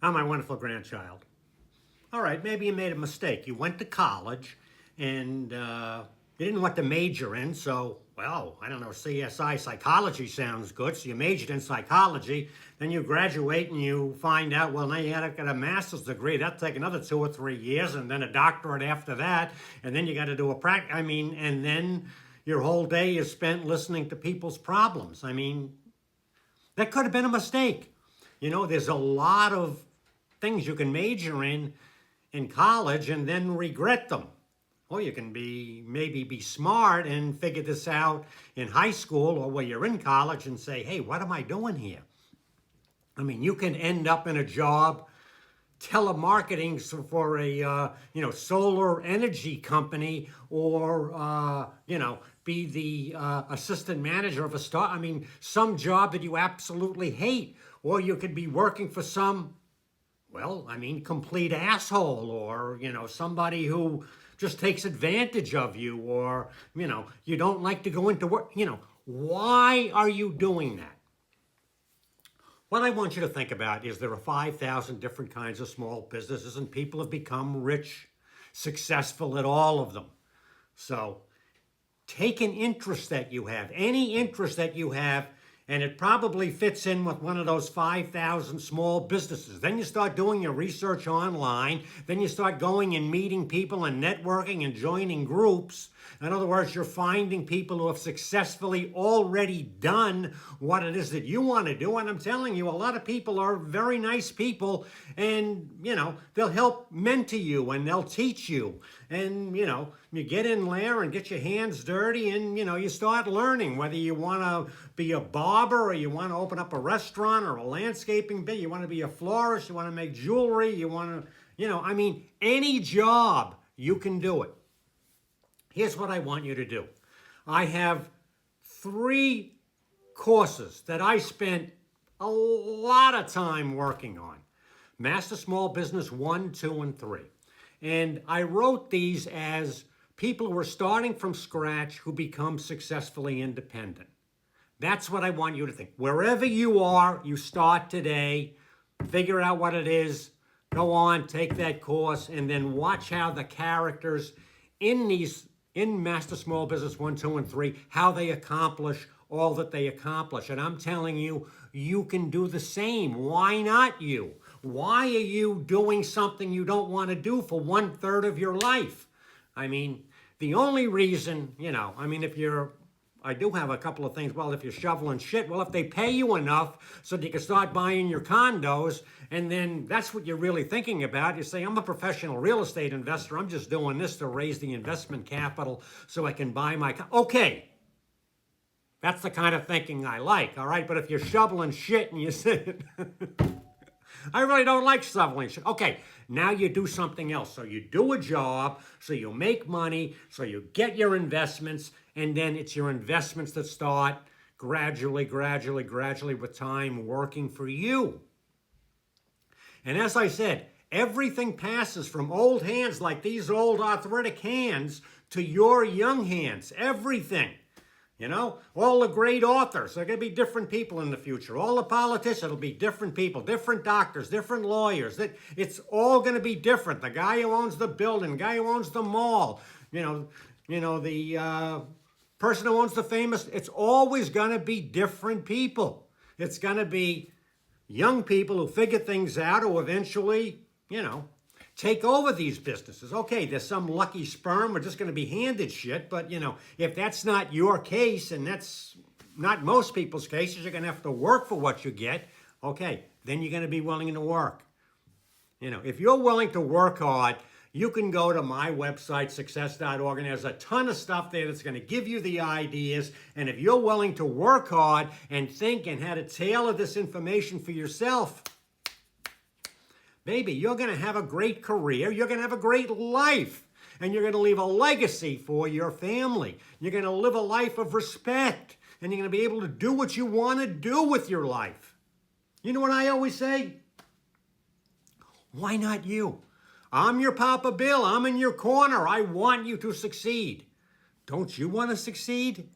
I'm my wonderful grandchild. All right, maybe you made a mistake. You went to college and you didn't know what to major in, so, well, I don't know, CSI, psychology sounds good, so you majored in psychology. Then you graduate and you find out, well, now you got to get a master's degree. That'll take another 2 or 3 years, and then a doctorate after that, and then you got to do and then your whole day is spent listening to people's problems. That could have been a mistake. There's a lot of things you can major in college and then regret them. Or you can maybe be smart and figure this out in high school or when you're in college and say, hey, what am I doing here? You can end up in a job telemarketing for a solar energy company, or be the assistant manager of a store. Some job that you absolutely hate. Or you could be working for some, complete asshole, or somebody who just takes advantage of you, or you don't like to go into work. Why are you doing that? What I want you to think about is there are 5,000 different kinds of small businesses, and people have become rich, successful at all of them. So take an interest that you have, any interest that you have, and it probably fits in with one of those 5,000 small businesses. Then you start doing your research online. Then you start going and meeting people and networking and joining groups. In other words, you're finding people who have successfully already done what it is that you want to do. And I'm telling you, a lot of people are very nice people, and, they'll help mentor you and they'll teach you. And, you get in there and get your hands dirty, and, you start learning whether you want to be a barber, or you want to open up a restaurant, or a landscaping bit, you want to be a florist, you want to make jewelry, you want to, any job, you can do it. Here's what I want you to do. I have 3 courses that I spent a lot of time working on. Master Small Business 1, 2, and 3. And I wrote these as people who are starting from scratch who become successfully independent. That's what I want you to think. Wherever you are, you start today, figure out what it is, go on, take that course, and then watch how the characters in Master Small Business 1, 2, and 3, how they accomplish all that they accomplish. And I'm telling you, you can do the same. Why not you? Why are you doing something you don't want to do for 1/3 of your life? The only reason, I do have a couple of things. Well, if you're shoveling shit, if they pay you enough so that you can start buying your condos, and then that's what you're really thinking about. You say, I'm a professional real estate investor. I'm just doing this to raise the investment capital so I can buy my okay. That's the kind of thinking I like, all right? But if you're shoveling shit and you say, I really don't like shoveling shit. Okay, now you do something else. So you do a job, so you make money, so you get your investments, and then it's your investments that start gradually with time working for you. And as I said, everything passes from old hands like these old arthritic hands to your young hands. Everything. All the great authors, they're going to be different people in the future. All the politicians will be different people, different doctors, different lawyers. It's all going to be different. The guy who owns the building, the guy who owns the mall, the person who owns the famous, it's always going to be different people. It's going to be young people who figure things out, who eventually, take over these businesses. Okay, there's some lucky sperm. We're just going to be handed shit. But, if that's not your case, and that's not most people's cases, you're going to have to work for what you get. Okay, then you're going to be willing to work. If you're willing to work hard, you can go to my website, success.org, and there's a ton of stuff there that's going to give you the ideas. And if you're willing to work hard and think and how to tailor this information for yourself, baby, you're going to have a great career. You're going to have a great life. And you're going to leave a legacy for your family. You're going to live a life of respect. And you're going to be able to do what you want to do with your life. You know what I always say? Why not you? I'm your Papa Bill. I'm in your corner. I want you to succeed. Don't you want to succeed?